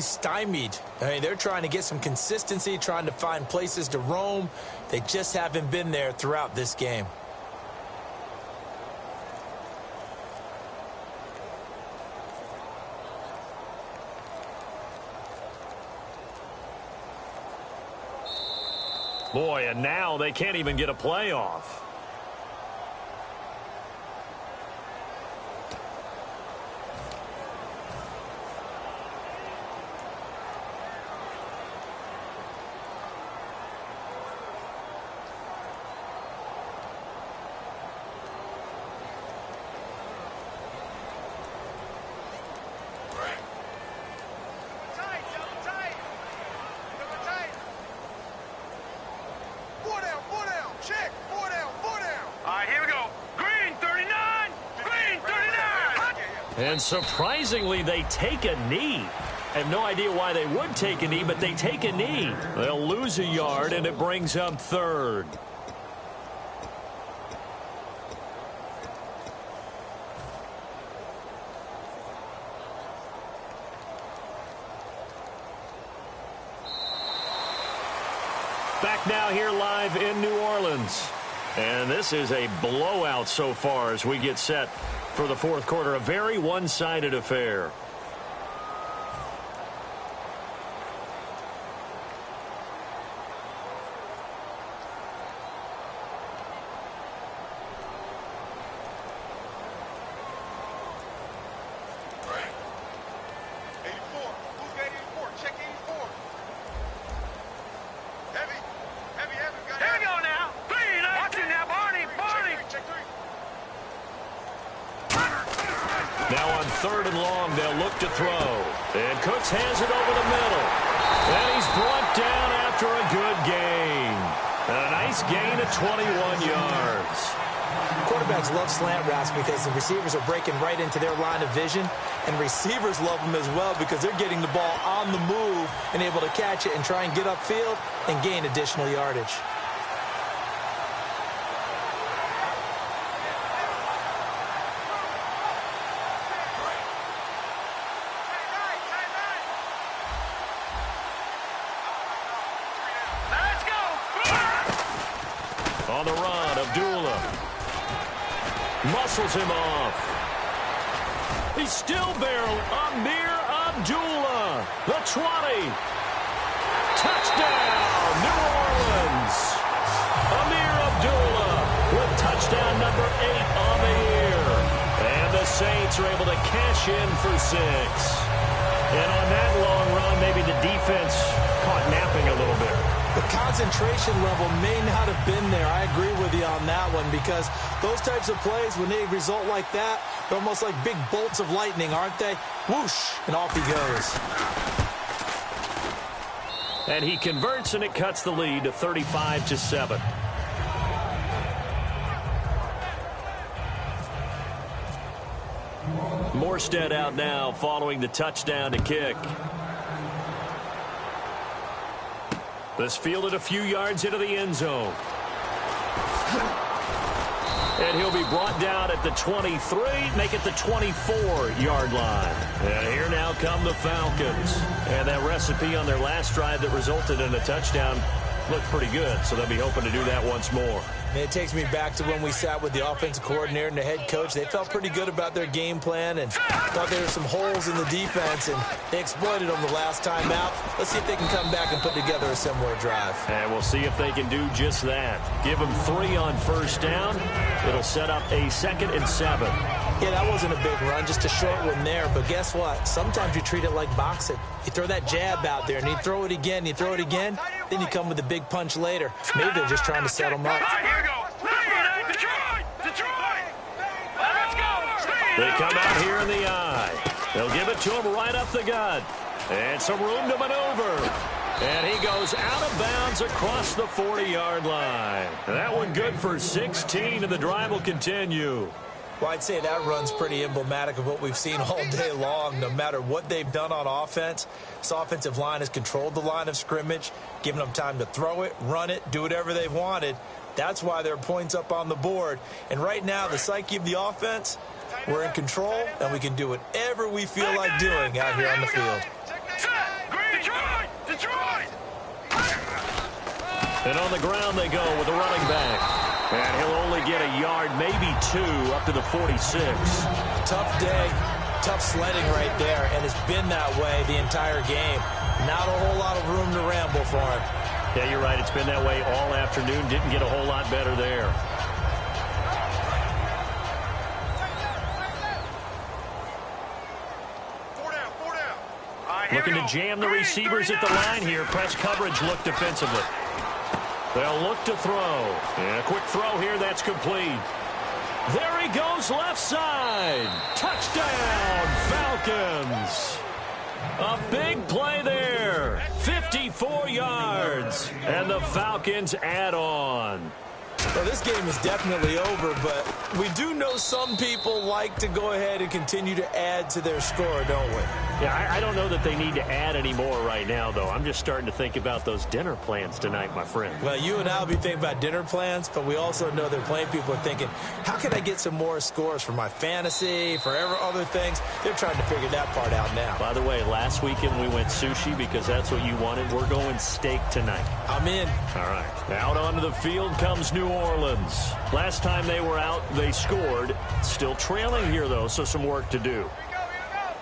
stymied. I mean, they're trying to get some consistency, trying to find places to roam. They just haven't been there throughout this game. Boy, and now they can't even get a playoff. And surprisingly, they take a knee. I have no idea why they would take a knee, but they take a knee. They'll lose a yard, and it brings up third. Back now here live in New Orleans. And this is a blowout so far as we get set for the fourth quarter. A very one-sided affair. Now on third and long, they'll look to throw. And Cooks has it over the middle. And he's brought down after a good gain. A nice gain of 21 yards. Quarterbacks love slant routes because the receivers are breaking right into their line of vision. And receivers love them as well because they're getting the ball on the move and able to catch it and try and get upfield and gain additional yardage. On the run, Abdullah muscles him off. He's still barreling. Amir Abdullah, the 20. Touchdown, New Orleans. Amir Abdullah with touchdown number 8 on the year. And the Saints are able to cash in for 6. And on that long run, maybe the defense caught napping a little bit. The concentration level may not have been there. I agree with you on that one because those types of plays, when they result like that, they're almost like big bolts of lightning, aren't they? Whoosh, and off he goes. And he converts, and it cuts the lead to 35-7. Morstead out now following the touchdown to kick. This fielded a few yards into the end zone. And he'll be brought down at the 23, make it the 24-yard line. And here now come the Falcons. And that recipe on their last drive that resulted in a touchdown looked pretty good, so they'll be hoping to do that once more. And it takes me back to when we sat with the offensive coordinator and the head coach. They felt pretty good about their game plan and thought there were some holes in the defense, and they exploited them the last time out. Let's see if they can come back and put together a similar drive. And we'll see if they can do just that. Give them 3 on first down. It'll set up a 2nd and 7. Yeah, that wasn't a big run, just a short one there. But guess what? Sometimes you treat it like boxing. You throw that jab out there, and you throw it again, you throw it again, then you come with a big punch later. Maybe they're just trying to set them up. They come out here in the eye. They'll give it to him right up the gut. And some room to maneuver. And he goes out of bounds across the 40-yard line. And that one good for 16, and the drive will continue. Well, I'd say that run's pretty emblematic of what we've seen all day long. No matter what they've done on offense, this offensive line has controlled the line of scrimmage, given them time to throw it, run it, do whatever they wanted. That's why there are points up on the board. And right now, the psyche of the offense, we're in control, and we can do whatever we feel like doing out here on the field. And on the ground they go with the running back. And he'll only get a yard, maybe 2, up to the 46. Tough day, tough sledding right there, and it's been that way the entire game. Not a whole lot of room to ramble for him. Yeah, you're right. It's been that way all afternoon. Didn't get a whole lot better there. Looking to jam the receivers at the line here. Press coverage look defensively. They'll look to throw. And a quick throw here. That's complete. There he goes left side. Touchdown, Falcons. A big play there. 54 yards. And the Falcons add on. Well, this game is definitely over, but we do know some people like to go ahead and continue to add to their score, don't we? Yeah, I don't know that they need to add any more right now, though. I'm just starting to think about those dinner plans tonight, my friend. Well, you and I will be thinking about dinner plans, but we also know that plenty of people are thinking, how can I get some more scores for my fantasy, for other things? They're trying to figure that part out now. By the way, last weekend we went sushi because that's what you wanted. We're going steak tonight. I'm in. All right. Out onto the field comes New Orleans. Last time they were out, they scored. Still trailing here, though, so some work to do.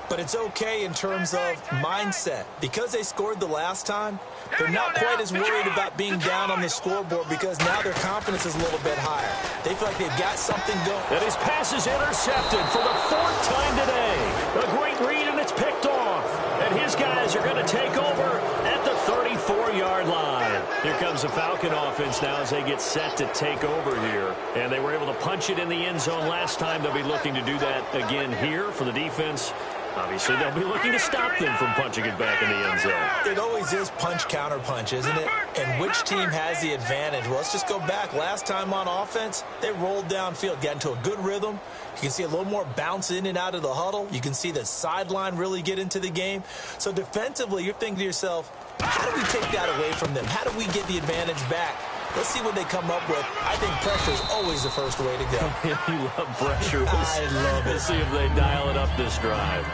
But it's okay in terms of mindset. Because they scored the last time, they're not quite as worried about being down on the scoreboard because now their confidence is a little bit higher. They feel like they've got something going. And his pass is intercepted for the 4th time today. A great read, and it's picked off. And his guys are going to take over at the 34-yard line. Here comes the Falcon offense now as they get set to take over here. And they were able to punch it in the end zone last time. They'll be looking to do that again here for the defense. Obviously, they'll be looking to stop them from punching it back in the end zone. It always is punch-counter-punch, isn't it? And which team has the advantage? Well, let's just go back. Last time on offense, they rolled downfield, got into a good rhythm. You can see a little more bounce in and out of the huddle. You can see the sideline really get into the game. So defensively, you're thinking to yourself, how do we take that away from them? How do we get the advantage back? Let's see what they come up with. I think pressure is always the first way to go. You love pressure. I love it. Let's see if they dial it up this drive.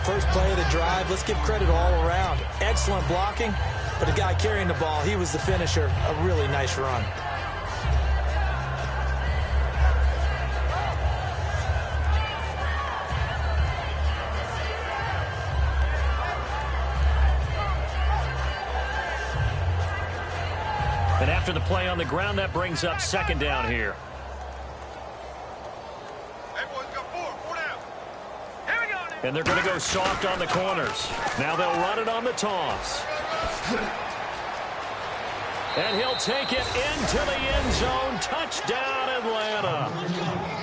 First play of the drive, let's give credit all around. Excellent blocking, but the guy carrying the ball, he was the finisher. A really nice run. And after the play on the ground, that brings up 2nd down here. And they're going to go soft on the corners. Now they'll run it on the toss. And he'll take it into the end zone. Touchdown, Atlanta.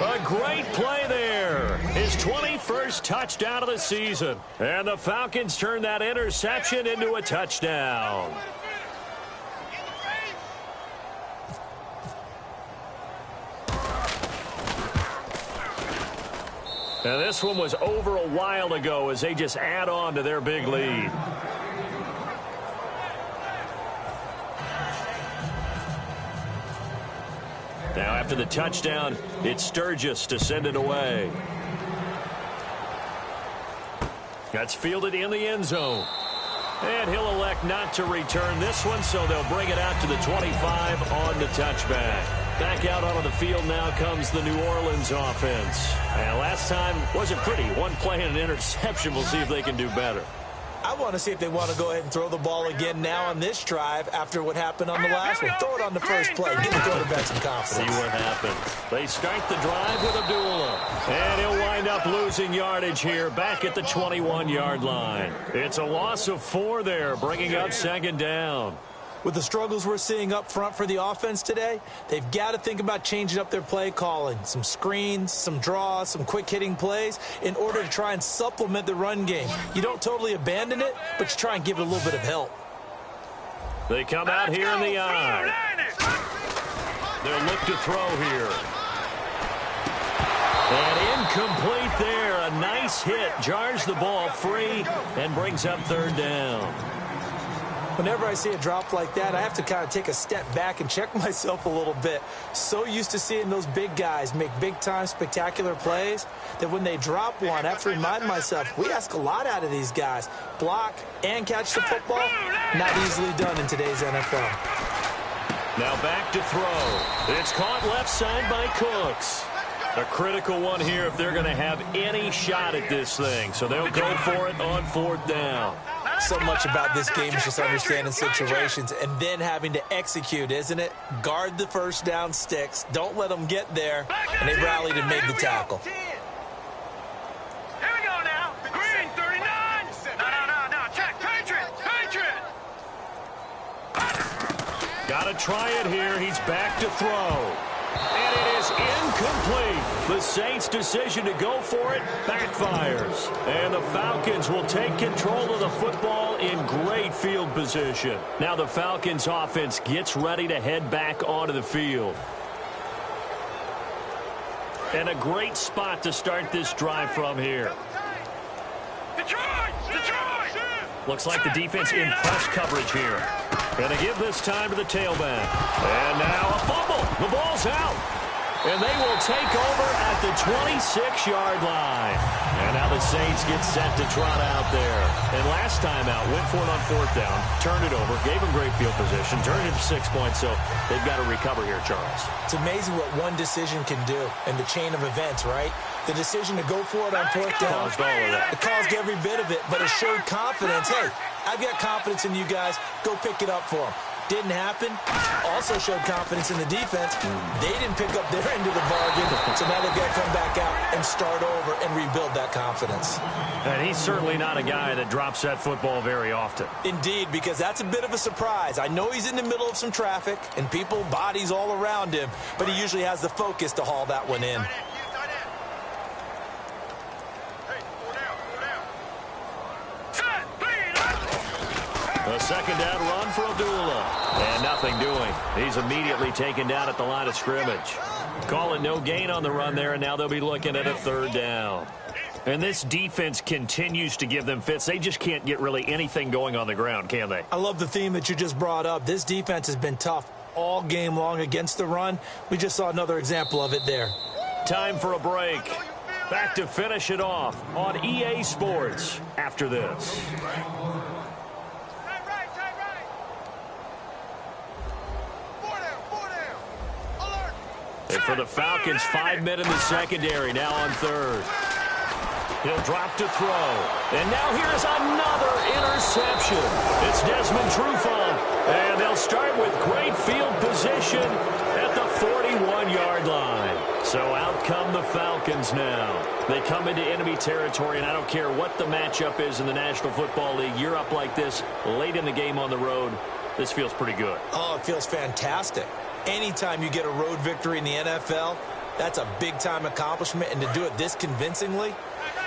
A great play there. His 21st touchdown of the season. And the Falcons turn that interception into a touchdown. Now this one was over a while ago as they just add on to their big lead. Now after the touchdown, it's Sturgis to send it away. That's fielded in the end zone. And he'll elect not to return this one, so they'll bring it out to the 25 on the touchback. Back out onto the field now comes the New Orleans offense. And last time wasn't pretty. One play and an interception. We'll see if they can do better. I want to see if they want to go ahead and throw the ball again now on this drive after what happened on the last one. Throw it on the first play. Give the quarterback some confidence. See what happens. They start the drive with Abdullah. And he'll wind up losing yardage here back at the 21-yard line. It's a loss of 4 there, bringing up 2nd down. With the struggles we're seeing up front for the offense today, they've got to think about changing up their play calling. Some screens, some draws, some quick-hitting plays in order to try and supplement the run game. You don't totally abandon it, but you try and give it a little bit of help. They come out here in the eye. They'll look to throw here. And incomplete there. A nice hit. Jars the ball free and brings up 3rd down. Whenever I see a drop like that, I have to kind of take a step back and check myself a little bit. So used to seeing those big guys make big-time spectacular plays that when they drop one, I have to remind myself, we ask a lot out of these guys. Block and catch the football, not easily done in today's NFL. Now back to throw. It's caught left side by Cooks. A critical one here if they're going to have any shot at this thing. So they'll go for it on 4th down. So much about this game is just understanding situations and then having to execute, isn't it? Guard the first down sticks. Don't let them get there. And they rallied and made the tackle. Here we go now. Green, 39. No. Check. Patriot. Got to try it here. He's back to throw. And it is incomplete. The Saints' decision to go for it backfires. And the Falcons will take control of the football in great field position. Now the Falcons' offense gets ready to head back onto the field. And a great spot to start this drive from here. Detroit! Looks like the defense in press coverage here. Going to give this time to the tailback. And now a fumble. The ball's out. And they will take over at the 26-yard line. And now the Saints get set to trot out there. And last time out, went for it on 4th down, turned it over, gave them great field position, turned it to 6 points, so they've got to recover here, Charles. It's amazing what one decision can do in the chain of events, right? The decision to go for it on 4th down. Caused all of that. It caused every bit of it, but it showed confidence. Hey, I've got confidence in you guys. Go pick it up for them. Didn't happen. Also showed confidence in the defense. They didn't pick up their end of the bargain, so now they've got to come back out and start over and rebuild that confidence. And he's certainly not a guy that drops that football very often. Indeed, because that's a bit of a surprise. I know he's in the middle of some traffic and people, bodies all around him, but he usually has the focus to haul that one in. A second down run for Abdullah. And nothing doing. He's immediately taken down at the line of scrimmage. Call it no gain on the run there, and now they'll be looking at a 3rd down. And this defense continues to give them fits. They just can't get really anything going on the ground, can they? I love the theme that you just brought up. This defense has been tough all game long against the run. We just saw another example of it there. Time for a break. Back to finish it off on EA Sports after this. And for the Falcons, 5 men in the secondary, now on 3rd. He'll drop to throw. And now here's another interception. It's Desmond Trufant. And they'll start with great field position at the 41-yard line. So out come the Falcons now. They come into enemy territory, and I don't care what the matchup is in the National Football League. You're up like this late in the game on the road. This feels pretty good. Oh, it feels fantastic. Anytime you get a road victory in the NFL, that's a big-time accomplishment. And to do it this convincingly,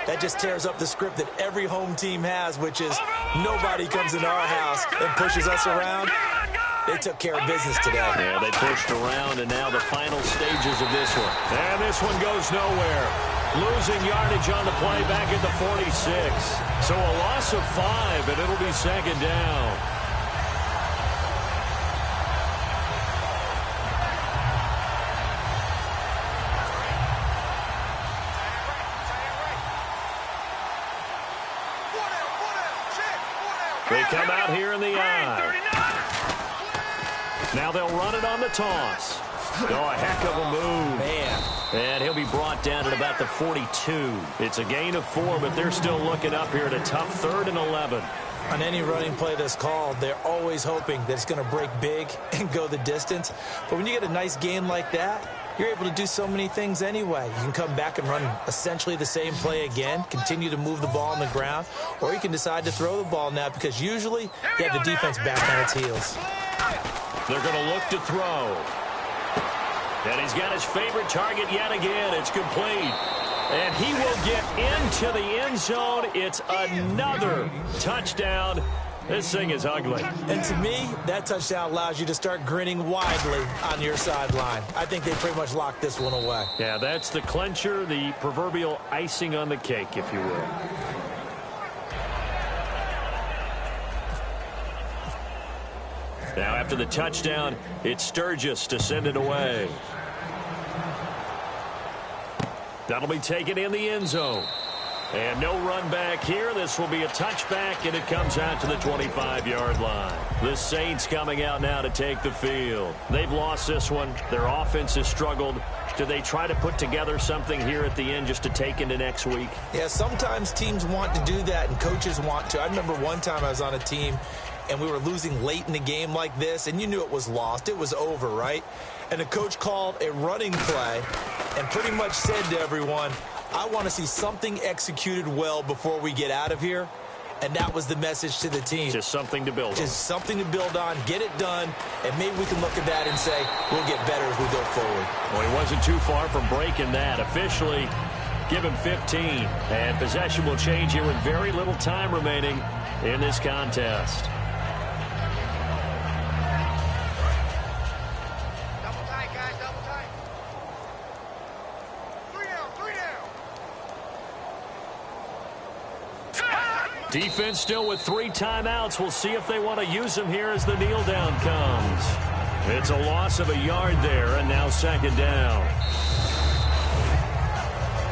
that just tears up the script that every home team has, which is nobody comes into our house and pushes us around. They took care of business today. Yeah, they pushed around, and now the final stages of this one. And this one goes nowhere. Losing yardage on the play back at the 46. So a loss of 5, and it'll be 2nd down. They come out here in the eye. Now they'll run it on the toss. Oh, a heck of a move. Man. And he'll be brought down at about the 42. It's a gain of 4, but they're still looking up here at a tough 3rd and 11. On any running play that's called, they're always hoping that it's going to break big and go the distance. But when you get a nice gain like that, you're able to do so many things anyway. You can come back and run essentially the same play again, continue to move the ball on the ground, or you can decide to throw the ball now because usually you have the defense back on its heels. They're going to look to throw. And he's got his favorite target yet again. It's complete. And he will get into the end zone. It's another touchdown. This thing is ugly. And to me, that touchdown allows you to start grinning widely on your sideline. I think they pretty much locked this one away. Yeah, that's the clincher, the proverbial icing on the cake, if you will. Now, after the touchdown, it's Sturgis to send it away. That'll be taken in the end zone. And no run back here. This will be a touchback, and it comes out to the 25-yard line. The Saints coming out now to take the field. They've lost this one. Their offense has struggled. Do they try to put together something here at the end just to take into next week? Yeah, sometimes teams want to do that, and coaches want to. I remember one time I was on a team, and we were losing late in the game like this, and you knew it was lost. It was over, right? And the coach called a running play and pretty much said to everyone, I want to see something executed well before we get out of here. And that was the message to the team. Just something to build on. Just something to build on, get it done, and maybe we can look at that and say, we'll get better as we go forward. Well, he wasn't too far from breaking that. Officially, give him 15. And possession will change here with very little time remaining in this contest. Double tight, guys, double tight. 3 down, 3 down. Defense still with 3 timeouts. We'll see if they want to use them here as the kneel down comes. It's a loss of a yard there, and now second down.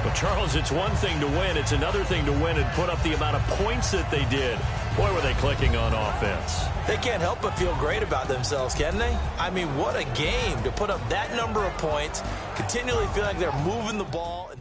Well, Charles, it's one thing to win. It's another thing to win and put up the amount of points that they did. Boy, were they clicking on offense. They can't help but feel great about themselves, can they? I mean, what a game to put up that number of points, continually feel like they're moving the ball.